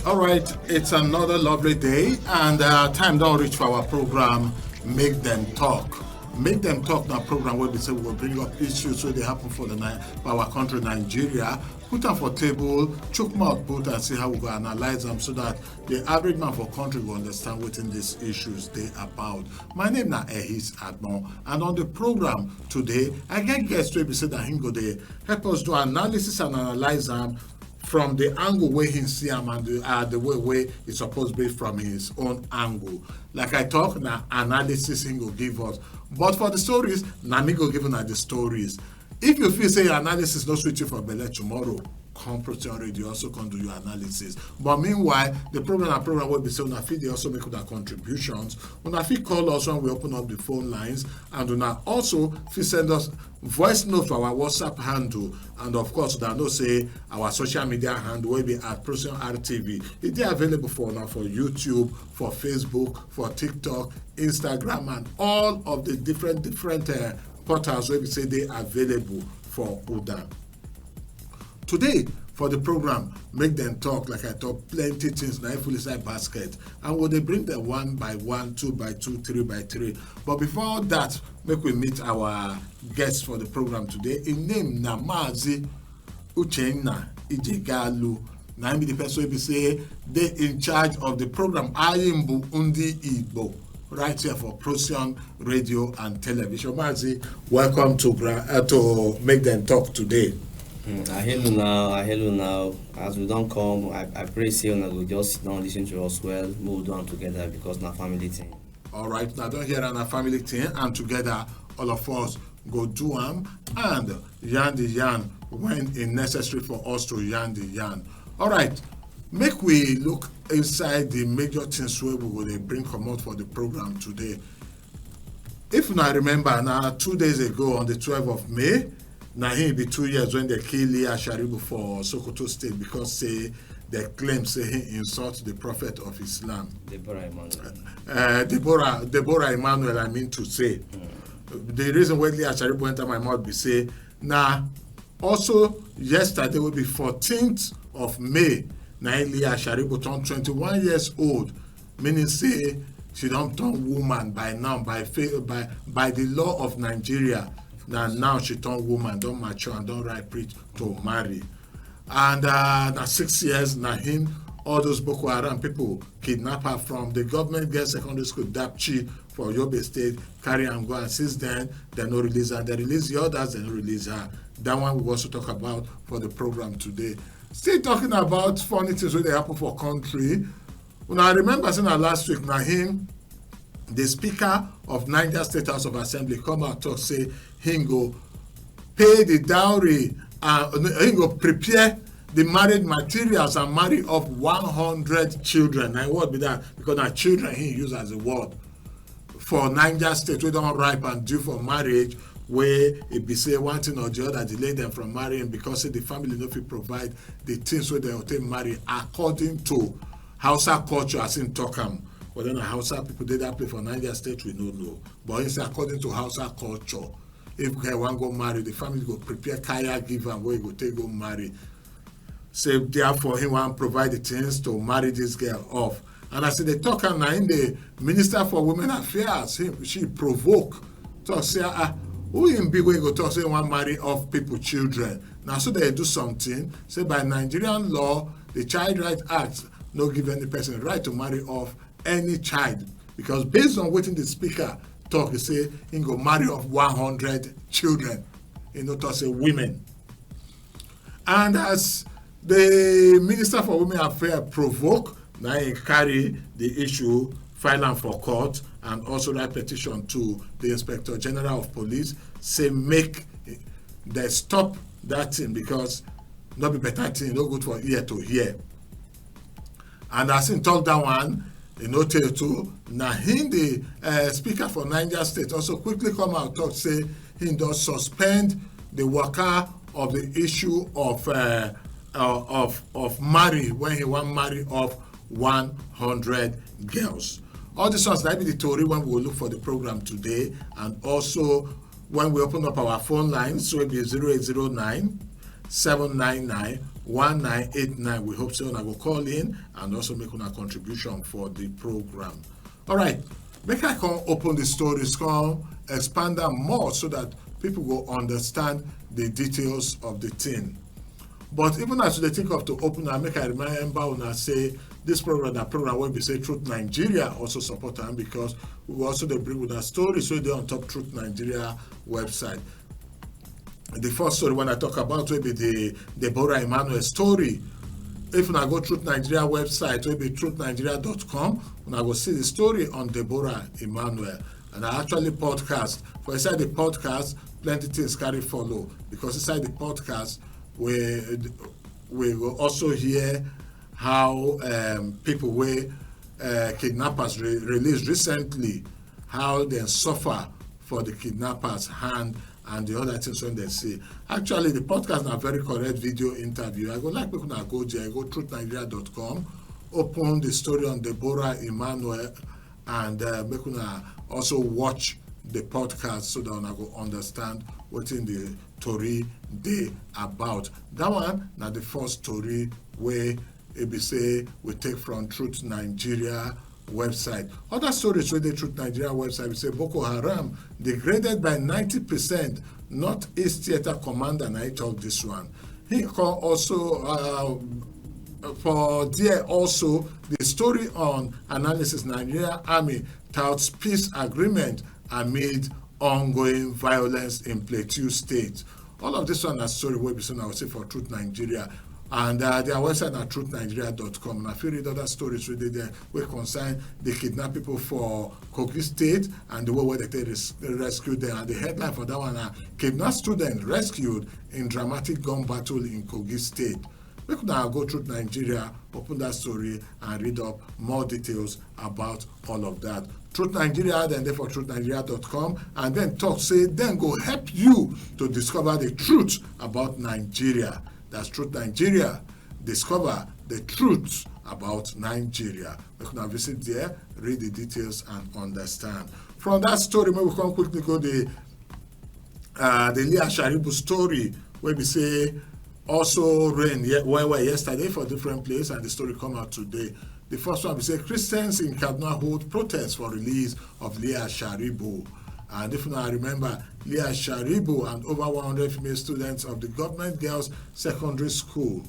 All right, it's another lovely day, and time don't reach for our program, Make Them Talk. Make Them Talk now program where we say we will bring up issues where they happen for our country, Nigeria, put them for table, choke mouth put and see how we go analyze them so that the average man for country will understand what in these issues they about. My name is Ehis Agbon, and on the program today, I get guests to be said that he go there help us do analysis and analyze them from the angle where he see him and the way it's supposed to be from his own angle. Like I talk now, analysis he go give us. But for the stories, now me go give you the stories. If you feel say your analysis not switch you for Bele tomorrow, come Procyon Radio also can do your analysis. But meanwhile, the program will be saying they also make their contributions. Una fit call us when we open up the phone lines, and una also fit send us voice note for our WhatsApp handle, and of course that know say our social media handle will be at Procyon RTV. It is available for now for YouTube, for Facebook, for TikTok, Instagram, and all of the different portals where we say they are available for Uda. Today, for the program, Make Them Talk, like I talk, plenty things, now full inside basket. And will they bring them 1 by 1, 2 by 2, 3 by 3. But before that, make we meet our guests for the program today. In name na Mazi, Uche Ijegalu. Now be the person who say they in charge of the program Ayimbu Undi Igbo, right here for Procyon Radio and Television. Mazi, welcome to Make Them Talk today. I hello now. As we don't come, I pray say we will just sit down, listen to us well, move on together because na family thing. All right, now don't hear a family thing, and together all of us go do them and yarn the yarn when it's necessary for us to yarn the yarn. All right, make we look inside the major things where we will bring come out for the program today. If I remember now, 2 days ago on the 12th of May. Now he be 2 years when they kill Leah Sharibu for Sokoto State because say they claim say he insult the Prophet of Islam. Deborah Emmanuel, I mean to say. The reason why Leah Sharibu enter my mouth be say now also yesterday will be 14th of May. Now Leah Sharibu turned 21 years old, meaning say she don't turn woman by now by the law of Nigeria. Now she turned woman, don't mature and don't right preach to marry. And now 6 years, now him, all those Boko Haram people kidnap her from the government girls secondary school, Dapchi, for Yobe State, carry and go. And since then, they no release her. They release the others, they no release her. That one we also talk about for the program today. Still talking about funny things when they happen for country. When I remember saying last week, now him, the Speaker of Niger State House of Assembly come out talk say he go pay the dowry and he go prepare the marriage materials and marry off 100 children. Now what be that? Because now children he use as a word for Niger State we don't ripe and due for marriage where it be say one thing or the other delay them from marrying because the family no fit provide the things where they obtain marry according to Hausa culture as in Tokam. But then Hausa people did that play for Niger State, we don't know. But it's according to Hausa culture. If guy want go marry, the family go prepare kaya, give and where he go take go marry. So therefore, he want provide the things to marry this girl off. And I said, they talk and now in the Minister for Women Affairs, she provoke. Talk say, who in big way go talk say want marry off people, children. Now so they do something. Say by Nigerian law, the Child Rights Act no give any person the right to marry off any child, because based on what the Speaker talk, he say he go marry off 100 children, to say women. And as the Minister for Women Affairs provoke, now he carry the issue, file am for court, and also write petition to the Inspector General of Police, say make they stop that thing because not be better thing, no good for ear to hear. And as he talk that one, tell too, now him the Speaker for Niger State also quickly come out talk say he does suspend the worker of the issue of marry when he want marry off 100 girls. All these ones that be the story when we will look for the program today, and also when we open up our phone lines, so it be 0809 799-1989. We hope so. I will call in and also make a contribution for the program. All right, make I come open the stories, come expand them more so that people will understand the details of the thing. But even as they think of to open, I make I remember when I say this program, that program where we say Truth Nigeria also support them, because we also they bring with a story, so they're on top Truth Nigeria website. The first story when I talk about will be the Deborah Emmanuel story. If I go Truth Nigeria website, will be truthnigeria.com, when I will see the story on Deborah Emmanuel. And I actually podcast. For inside the podcast, plenty things carry follow, because inside the podcast we will also hear how people were kidnappers released recently, how they suffer for the kidnappers' hand and the other things when they say. Actually, the podcast is a very correct video interview. I go like people now go there, go truthnigeria.com, open the story on Deborah Emmanuel, and make una also watch the podcast so that una go understand what in the story they about. That one now the first story where ABC we take from Truth Nigeria website. Other stories where the Truth Nigeria website we say Boko Haram degraded by 90%. Northeast Theater Commander, and I talk this one. He also for there also the story on analysis Nigeria Army touts peace agreement amid ongoing violence in Plateau State. All of this one is story where we I would say for Truth Nigeria. And their website at truthnigeria.com. And I feel read other stories really there where concern the kidnap people for Kogi State and the way where they rescued them. And the headline for that one are kidnapped students rescued in dramatic gun battle in Kogi State. We could now go through Nigeria, open that story, and read up more details about all of that. Truth Nigeria, then therefore truthnigeria.com, and then talk, say, then go help you to discover the truth about Nigeria. That's Truth Nigeria. Discover the truth about Nigeria. We can now visit there, read the details, and understand. From that story, we can quickly go the Leah Sharibu story, where we say also rain where yesterday for different places, and the story come out today. The first one we say Christians in Kaduna hold protests for release of Leah Sharibu. And if I remember, Leah Sharibu and over 100 female students of the Government Girls Secondary School,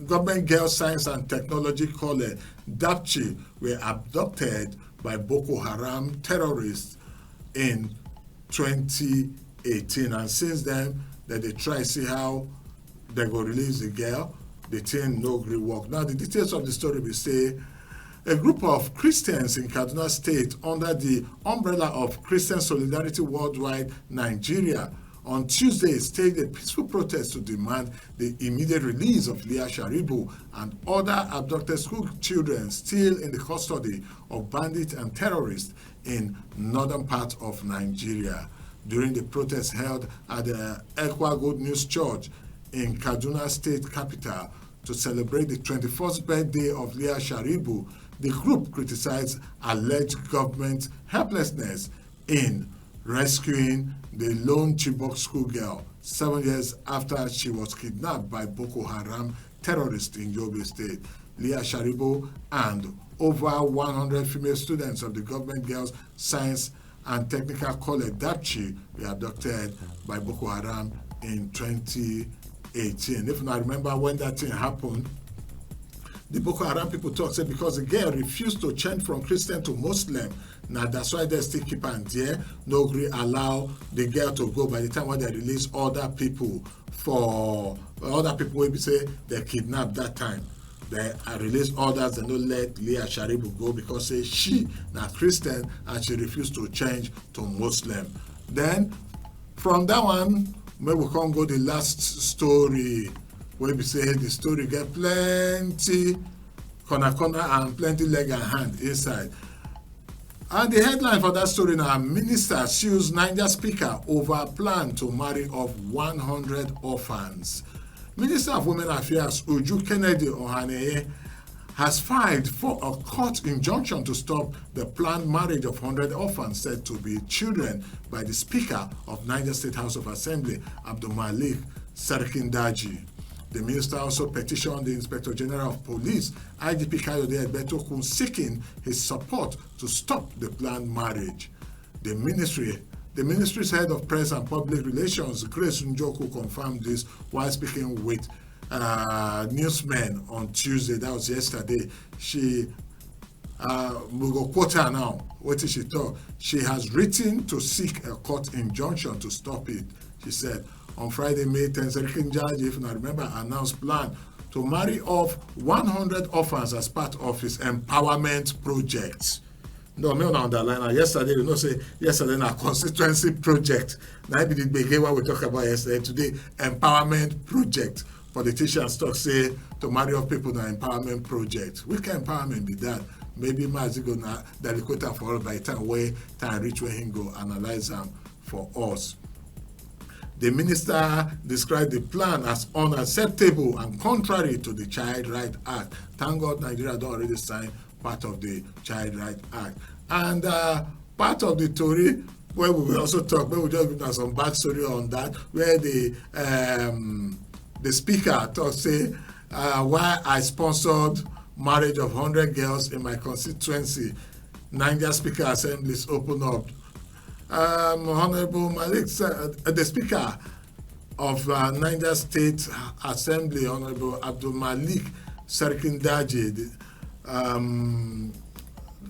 Government Girls Science and Technology College, DAPCHI, were abducted by Boko Haram terrorists in 2018. And since then, that they try to see how they go release the girl, the thing no great work. Now, the details of the story we say, a group of Christians in Kaduna State under the umbrella of Christian Solidarity Worldwide Nigeria on Tuesday staged a peaceful protest to demand the immediate release of Leah Sharibu and other abducted school children still in the custody of bandits and terrorists in northern part of Nigeria. During the protest held at the Ekwa Good News Church in Kaduna State capital to celebrate the 21st birthday of Leah Sharibu, the group criticized alleged government helplessness in rescuing the lone Chibok schoolgirl 7 years after she was kidnapped by Boko Haram terrorists in Yobe State. Leah Sharibu and over 100 female students of the Government Girls Science and Technical College, DAPCHI, were abducted by Boko Haram in 2018. If I remember when that thing happened, the Boko Haram people talk, say, because the girl refused to change from Christian to Muslim. Now that's why they still keep her there. No agree allow the girl to go. By the time when they release other people will be say they kidnapped that time. They release others and don't let Leah Sharibu go because say she now Christian and she refused to change to Muslim. Then from that one, maybe we can go the last story. Where we say the story get plenty corner and plenty leg and hand inside. And the headline for that story now, Minister sues Niger Speaker over plan to marry off 100 orphans. Minister of Women Affairs Uju Kennedy Ohaneye has filed for a court injunction to stop the planned marriage of 100 orphans said to be children by the Speaker of Niger State House of Assembly, Abdulmalik Sarkindaji. The minister also petitioned the Inspector General of Police, IGP Kayode Egbetokun, seeking his support to stop the planned marriage. The ministry's head of press and public relations, Grace Njoku, confirmed this while speaking with newsmen on Tuesday. That was yesterday. We go quote her now. What did she thought? She has written to seek a court injunction to stop it. She said, on Friday, May 10th, Serikin Jaji, if I remember, announced plan to marry off 100 orphans as part of his empowerment project. No, I'm not underline. Yesterday, yesterday, our constituency project. Now, I did begin what we talked about yesterday. Today, empowerment project. Politicians talk say to marry off people in an empowerment project. Which kind of empowerment be that? Maybe Mazi go na delicate for all by the time reach where he go analyze them for us. The minister described the plan as unacceptable and contrary to the Child Rights Act. Thank God Nigeria don't already sign part of the Child Rights Act. And part of the Tory, where we will also talk, where we just give us some backstory on that, where the speaker talks, say, why I sponsored marriage of 100 girls in my constituency. Niger Speaker Assemblies open up. Honorable Malik, the Speaker of Niger State Assembly, Honorable Abdul Malik Sarkindaji,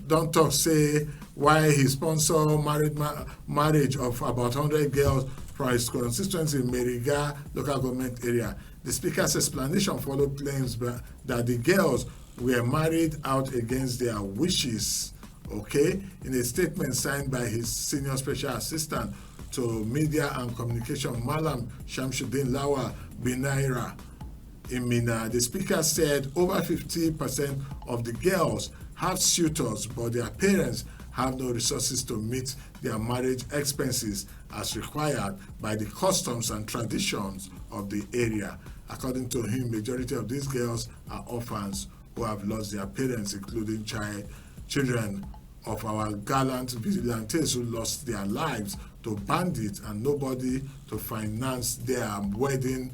don't talk, say why he sponsored marriage of about 100 girls from his constituency in Meriga local government area. The Speaker's explanation followed claims that the girls were married out against their wishes. Okay, in a statement signed by his senior special assistant to media and communication, Malam Shamsuddin Lawa Binaira in Mina, the speaker said over 50% of the girls have suitors, but their parents have no resources to meet their marriage expenses as required by the customs and traditions of the area. According to him, majority of these girls are orphans who have lost their parents, including children of our gallant vigilantes who lost their lives to bandits and nobody to finance their wedding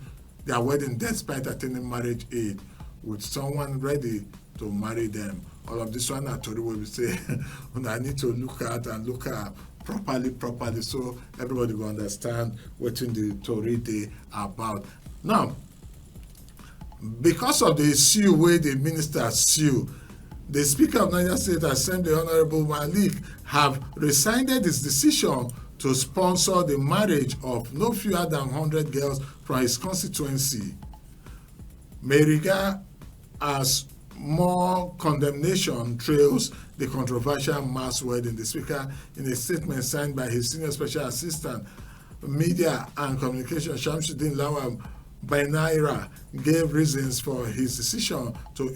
despite attaining marriage aid with someone ready to marry them. All of this one Tori will say I need to look at properly so everybody will understand what in the Tori they about. Now, because of the issue where the minister sue, the Speaker of Niger State Assembly, Honorable Malik, have resigned his decision to sponsor the marriage of no fewer than 100 girls from his constituency. Meriga, as more condemnation trails the controversial mass wedding. The Speaker, in a statement signed by his senior special assistant, media and communication, Shamsuddin Lawal Bainaira, gave reasons for his decision to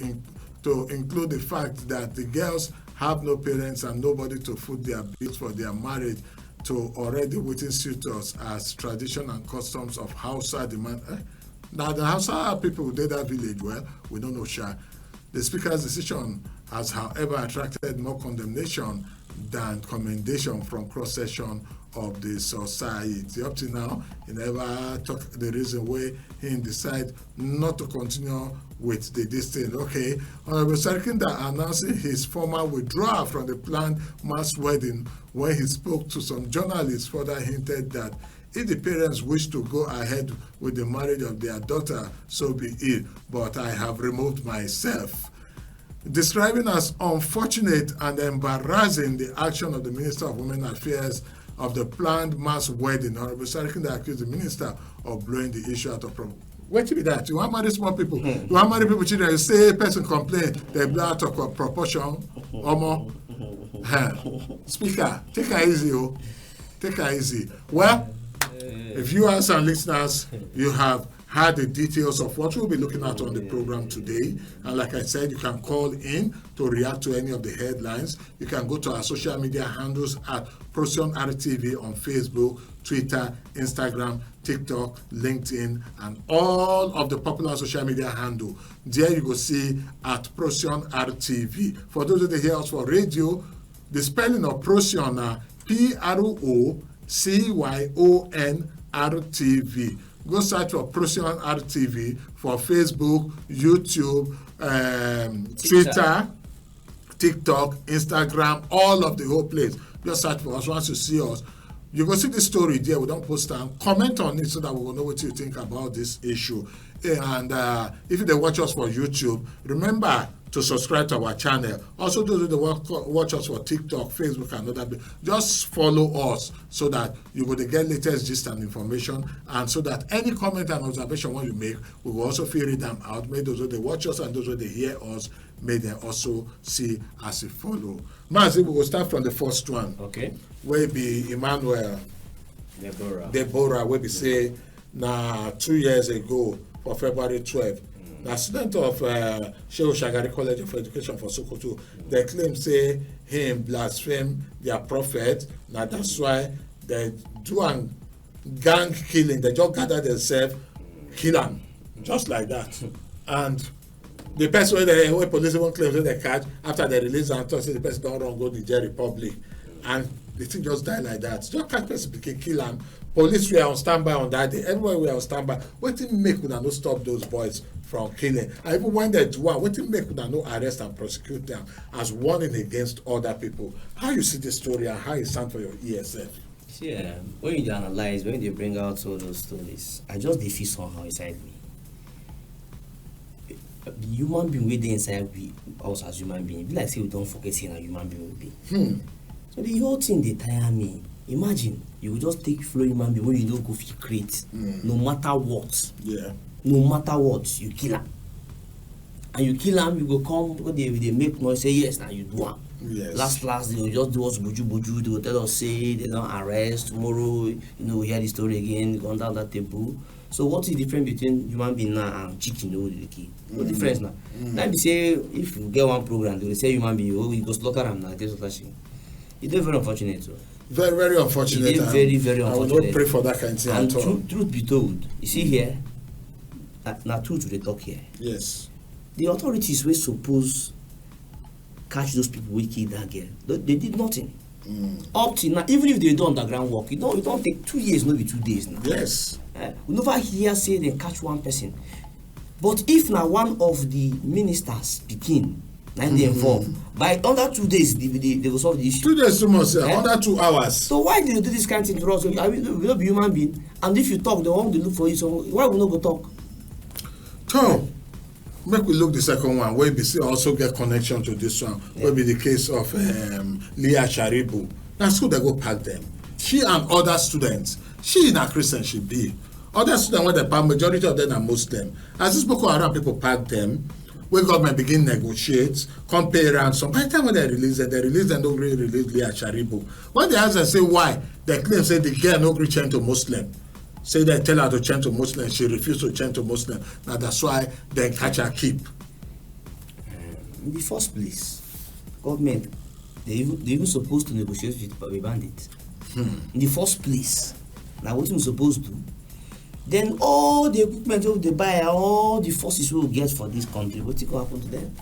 include the fact that the girls have no parents and nobody to foot their bills for their marriage to already waiting suitors as tradition and customs of Hausa demand. Now the Hausa people did that village, well, we don't know sure. The Speaker's decision has, however, attracted more condemnation than commendation from cross-section of the society. Up to now, he never took the reason why he decided not to continue with this thing. Okay, Honorable Sarkinda announcing his formal withdrawal from the planned mass wedding when he spoke to some journalists further hinted that if the parents wish to go ahead with the marriage of their daughter, so be it, but I have removed myself. Describing as unfortunate and embarrassing the action of the Minister of Women Affairs of the planned mass wedding, Honorable Sarkinda accused the minister of blowing the issue out of proportion. Wait till that. You want to marry small people. You want to marry people, children. You say a person complain, they blow out of proportion. Or Speaker, take her easy, oh. Take her easy. Well, viewers and listeners, you have heard the details of what we'll be looking at on the program today. And like I said, you can call in to react to any of the headlines. You can go to our social media handles at Procyon RTV on Facebook, Twitter, Instagram, TikTok, LinkedIn, and all of the popular social media handle. There you go see at Procyon RTV. For those that hear us for radio, the spelling of Procyon are PROCYON-RTV. Go search for Procyon RTV for Facebook, YouTube, Twitter, TikTok, Instagram, all of the whole place. Just search for us. Once you see us, you go see the story there. We don't post them. Comment on it so that we will know what you think about this issue. And if they watch us for YouTube, remember to subscribe to our channel. Also, those who watch us for TikTok, Facebook, and other, just follow us so that you will get latest gist and information, and so that any comment and observation when you make, we will also read them out. May those who they watch us and those who they hear us, may they also see as a follow. Mazi, we will start from the first one. Okay. Where be Emmanuel Deborah, where we say, now 2 years ago, for February 12th, the student of Shehu Shagari College of Education for Sokoto, they claim say him blaspheme their prophet. Now that's why they do a gang killing. They just gather themselves, kill him, just like that. And the person where police even claims that they catch after they release and talk say the person don't run go to Niger Republic, and the thing just die like that. Just catch person became kill him. Police were on standby on that day. Everywhere we were on standby. Wetin make una no stop those boys from killing? And even when they do one, wetin make una no arrest and prosecute them as warning against other people? How you see the story and how it stand for your ESF? See, when you analyze, when they bring out all those stories, I just dey feel somehow inside me. The human being wey dey inside us as human being, e be like say we don't forget saying a human being will be. So the whole thing dey tire me. Imagine you will just take flow human being when you don't go fit create, no matter what. Yeah. No matter what, you kill am. And you kill am, you go come, they make noise, say yes, now you do am. Yes. Last, they will just do us buju, they will tell us, say they don't arrest, tomorrow, we hear the story again, go down that table. So what is the difference between human being now and chicken, the key? No difference now. Now be say, if you get one program, they will say human being, you go slaughter am now, it's very unfortunate. So. Very, very unfortunate. Very, very unfortunate. I will not pray for that kind of thing and at all. Truth be told, you see here, now truth they talk here. Yes. The authorities were supposed catch those people who killed that girl. They did nothing. Up till now, even if they do underground work, it don't take 2 years, not be 2 days now. Yes. We never hear say they catch one person. But if now one of the ministers begin, and they involved, by under 2 days they will solve the issue. 2 days, 2 months, under 2 hours. So why do you do this kind of thing to us? We not be human being, and if you talk, they want to look for you. So why we not go talk? So, make we look the second one, where we see also get connection to this one, where be the case of Leah Sharibu. Now school they go pack them. She and other students, she in a Christian should be. Other students, when they pack, majority of them are Muslim. As this Boko Haram people pack them, when government begin negotiate, come pay ransom. By the time when they release them don't really release Leah Sharibu. When they ask and say why, they claim say the girl no agree change to Muslim. Say they tell her to change to Muslim, she refused to change to Muslim. Now that's why they catch her keep. In the first place, government, they even supposed to negotiate with bandits. In the first place, now what we supposed to do? Then all the equipment they buy, all the forces we will get for this country, what's going to happen to them?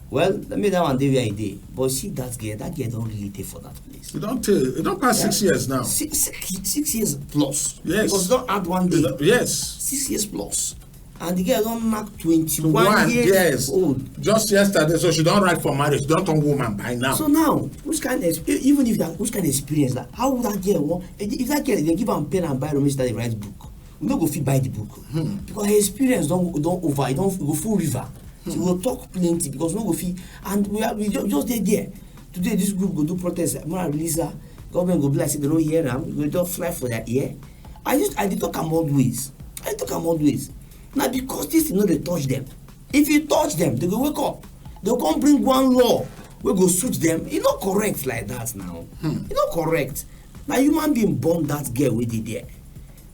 Well, let me that one day where I did. But see that girl don't really take for that place. It don't pass 6 years now. 6 years plus. Yes. Because don't add 1 day. Yes. 6 years plus. And the girl don't knock 21 years old. Just yesterday, so she don't write for marriage, don't turn woman by now. So now, which kind of experience that? How would that girl want? If that girl, they give her pen and buy Romeo that they write book. We don't go fit buy the book because her experience don't go full river. She will talk plenty because we don't go fit, and we just there. Today this group go do protest. I'm gonna release her. Government go be like say they don't hear them. We don't fly for their ear. I did talk about ways. Now because this they touch them. If you touch them, they go wake up. They'll come bring one law. We go suit them. It's not correct like that now. It's not correct. Now human being born that girl with it there.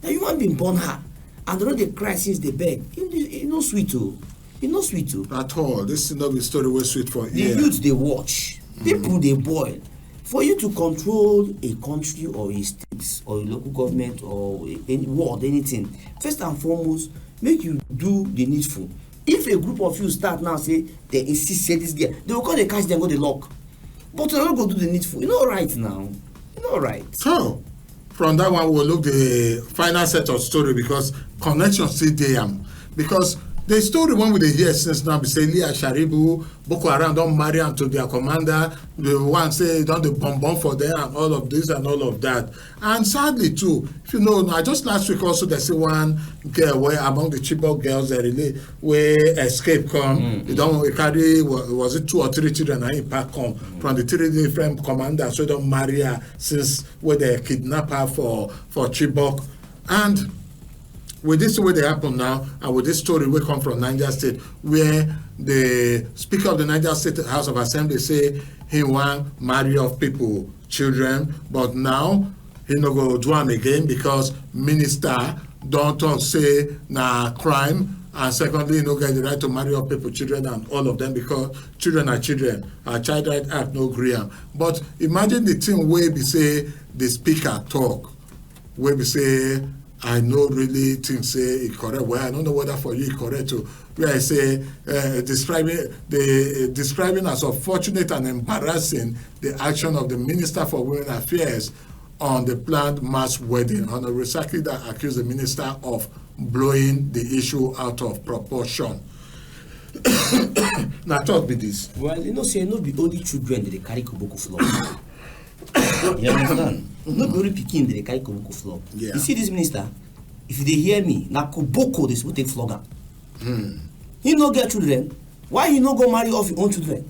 Now human being born her, and they know they cry since they beg. It's not sweet too. It's not sweet too. At all. This is not the story was sweet for the youth they watch. People they boil. For you to control a country or a state or a local government or any world, anything, first and foremost, make you do the needful. If a group of you start now say they insist say this guy, they will call the catch them go the lock. But they're not going to do the needful. You know right now. You know right. So from that one we'll look the final set of story because connection still there. Because the story one we dey hear since now be say Leah Sharibu, Boko Haram don marry am to their commander, the one say don dey bomb for them and all of this and all of that. And sadly too, if you know, now just last week also they say one girl where among the Chibok girls that really where escape come, they don't carry was it 2 or 3 children and impact come from the 3 different commanders, so don't marry her since where they kidnap her for Chibok. And with this way they happen now, and with this story we come from Niger State, where the Speaker of the Niger State House of Assembly say he want marry off people, children, but now he no go do am again because minister don't talk say na crime, and secondly, he no get the right to marry off people, children, and all of them because children are children. Our Child Right Act no gree am. But imagine the thing where we say the speaker talk, where we say I no really think say it correct. Well, I don't know whether for you it correct too. Where I say describing as unfortunate and embarrassing the action of the Minister for Women Affairs on the planned mass wedding. Honorable Saki that accused the minister of blowing the issue out of proportion. Now talk be this. Well, you know, say no be only children that they carry koboko flog. You understand? Not be only pikin that they carry koboko flog. Yeah. You see this minister, if they hear me, na koboko they supposed take flog am. He no get children. Why he no go marry off your own children?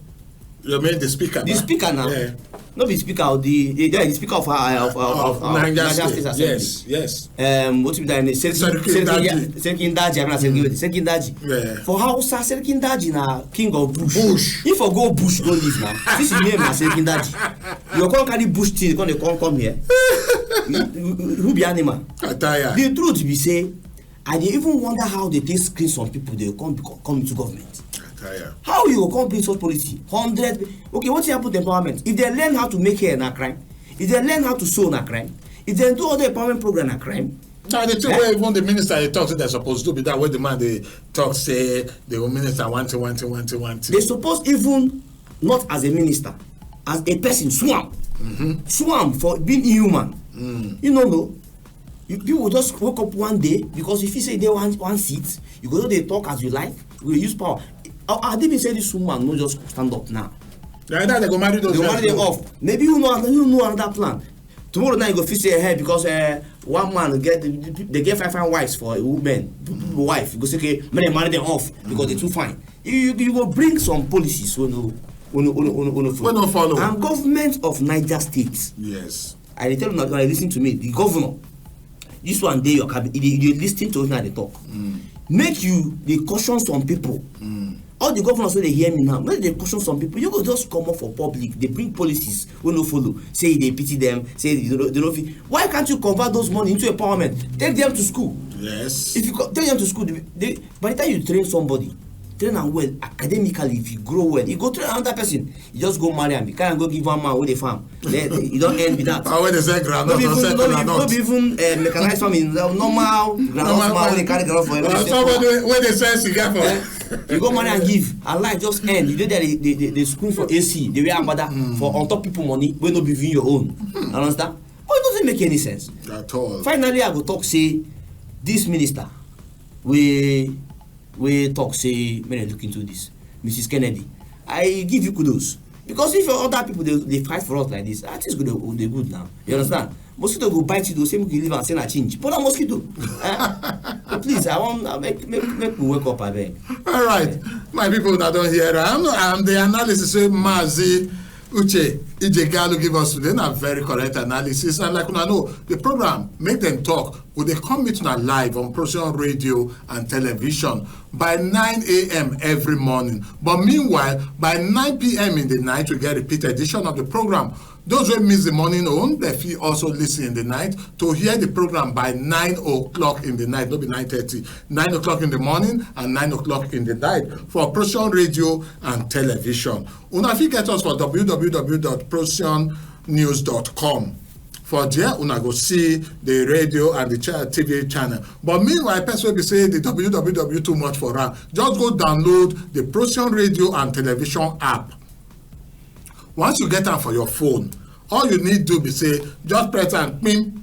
You mean the speaker? The speaker now. Yeah. Not the speaker of the speaker of Niger State. Assembly. Yes. What's the name? Serkin Daji. Yeah. For Hausa, Serkin Daji na king of bush. If I go bush, go live now. This is name na Serkin Daji. You can't carry bush thing, you can't come here. Who be animal? The truth be say, I dey even wonder how they take screen some people they come into government. How you go bring such policy? 100. Okay, what's happened to empowerment? If they learn how to make hair na crime, if they learn how to sew na crime, if they do other empowerment program na crime. Now the thing where even the minister they talk to they're supposed to be that way the man they talk say the minister want to. They supposed even not as a minister, as a person swam for being inhuman. You know. People just woke up one day because if you say they want one seat, you go they talk as you like. We use power. I didn't say this woman no just stand up now. They go marry those. They marry them off. Maybe you know another plan. Tomorrow night you go fix your hair because one man they get 5 wives for a woman, wife. You go say okay, marry them off because they're too fine. You go bring some policies when no follow. And government of Niger State. Yes. I tell you now, listen to me. The governor. This one day you listen to us now they talk. Make you they caution some people. All the governors when they hear me now, make they caution some people. You go just come up for public. They bring policies when no follow. Say they pity them. Say they don't feel. Why can't you convert those money into empowerment? Take them to school. Yes. If you take them to school, by the time you train somebody, train them well academically. If you grow well, you go train another person. You just go marry and you can't go give one man with a farm. You don't end with that. When they say groundnut, not even mechanized farming. Normal groundnut farm. They carry groundnut for everything. Somebody when they say cigar for. You go marry and give, and life just end. You do that they school for AC, they wear ambada for on top people money when not be within your own. Understand? But it doesn't make any sense at all. Finally, I go talk say this minister we talk say when I look into this, Mrs. Kennedy. I give you kudos because if other people they fight for us like this, I think they good now. You understand? Mosquito go bite you, say make you leave and say na change. But a mosquito. Please, I want make me wake up again. All right, my people that don't hear, the analysis say Mazi, Uche, Ijegalu give us today a very correct analysis. And like I know, the program make them talk. Will they come meet now live on Procyon radio and television by 9 a.m. every morning. But meanwhile, by 9 p.m. in the night, we get a repeat edition of the program. Those who miss the morning on, they feel also listen in the night to hear the program by 9 o'clock in the night, not be 9:30, 9 o'clock in the morning and 9 o'clock in the night for Procyon radio and television. Una fit get us for www.procyon.com news.com. For there, una go see the radio and the TV channel. But meanwhile, person will be saying the www too much for her. Just go download the Procyon radio and television app. Once you get them for your phone, all you need to be say, just press and ping,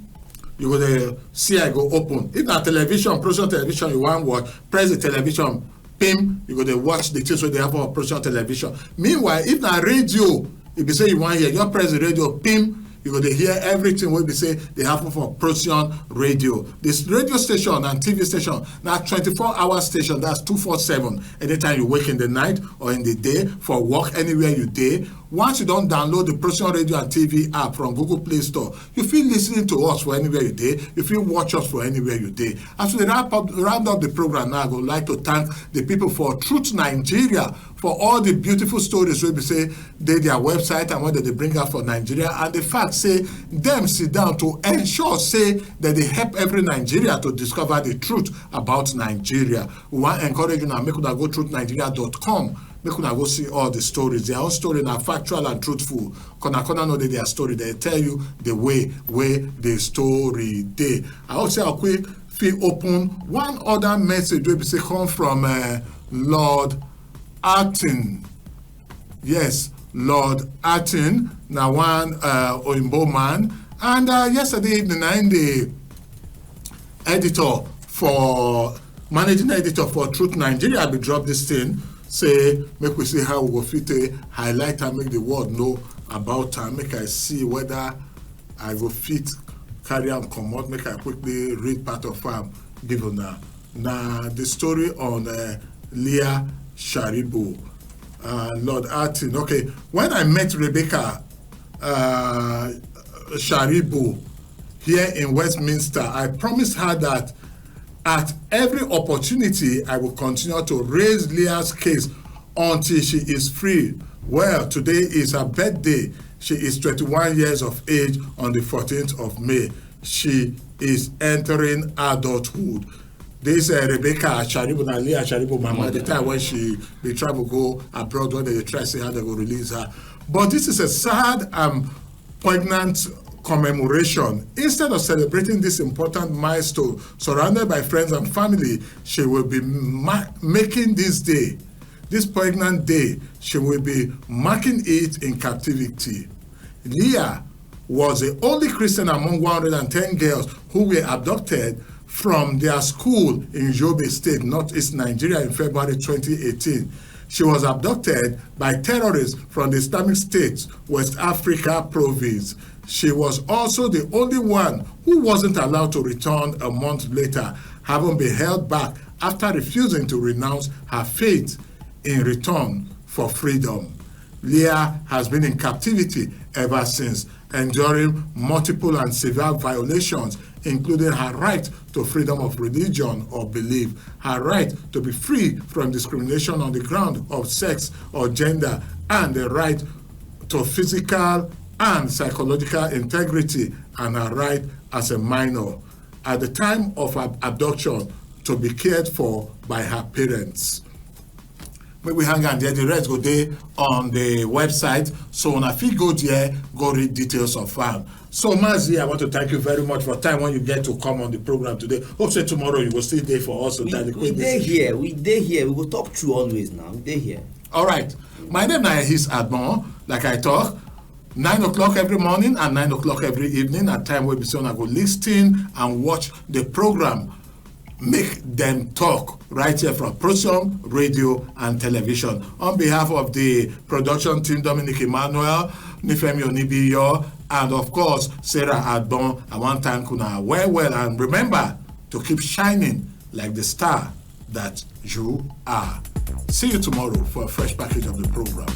you go see I go open. If na television, Procyon television you want watch, press the television, ping, you go watch the things wey they have on Procyon television. Meanwhile, if na radio, if you say you want hear, just press the radio, ping, you go to hear everything wey be say they happen for Procyon radio. This radio station and TV station na 24-hour station, that's 247. Anytime you wake in the night or in the day for work, anywhere you dey. Once you don download the Procyon radio and TV app from Google Play Store, you fit listening to us for anywhere you dey. You fit watch us for anywhere you dey. As we round up the program now, I would like to thank the people for Truth Nigeria for all the beautiful stories wey be say dey their website and what they bring out for Nigeria, and the fact say them sit down to ensure say that they help every Nigeria to discover the truth about Nigeria. We want to encourage you now, make una go truthnigeria.com. Make una go see all the stories. Their own story are factual and truthful. Corner know their story. They tell you the way the story dey. I also a quick feel open one other message wey be say come from Lord Artin. Yes, Lord Artin, now one Oyinbo man. And yesterday evening, I'm the managing editor for Truth Nigeria. I drop this thing. Say, make we see how we go fit highlight and make the world know about her. Make I see whether I go fit carry and come out. Make I quickly read part of give her now the story on Leah Sharibu, Lord Artin. Okay, when I met Rebecca Sharibu here in Westminster, I promised her that at every opportunity, I will continue to raise Leah's case until she is free. Well, today is her birthday. She is 21 years of age on the 14th of May. She is entering adulthood. This Rebecca Sharibu, and Leah Sharibu, mama, at the time when she they travel go abroad, when they try to see how they will release her. But this is a sad and poignant commemoration. Instead of celebrating this important milestone, surrounded by friends and family, she will be making this day, this pregnant day, she will be marking it in captivity. Leah was the only Christian among 110 girls who were abducted from their school in Yobe State, northeast Nigeria in February 2018. She was abducted by terrorists from the Islamic State, West Africa province. She was also the only one who wasn't allowed to return a month later, having been held back after refusing to renounce her faith in return for freedom. Leah has been in captivity ever since, enduring multiple and severe violations, including her right to freedom of religion or belief, her right to be free from discrimination on the ground of sex or gender, and the right to physical and psychological integrity, and her right as a minor at the time of her abduction to be cared for by her parents. When we hang on there, the rest go there on the website. So when I feel go there, go read details of her. So Mazi, I want to thank you very much for time when you get to come on the program today. Hope say tomorrow you will stay there for us. We day here. We will talk through always now. We day here. All right. My name is Ehis Agbon. Like I talk, 9 o'clock every morning and 9 o'clock every evening. At time where we say I go listen and watch the program. Make them talk right here from Procyon radio and television. On behalf of the production team, Dominic Emmanuel, Nifemi Onibiyo, and of course Sarah Agbon, I want to thank you well, and remember to keep shining like the star that you are. See you tomorrow for a fresh package of the program.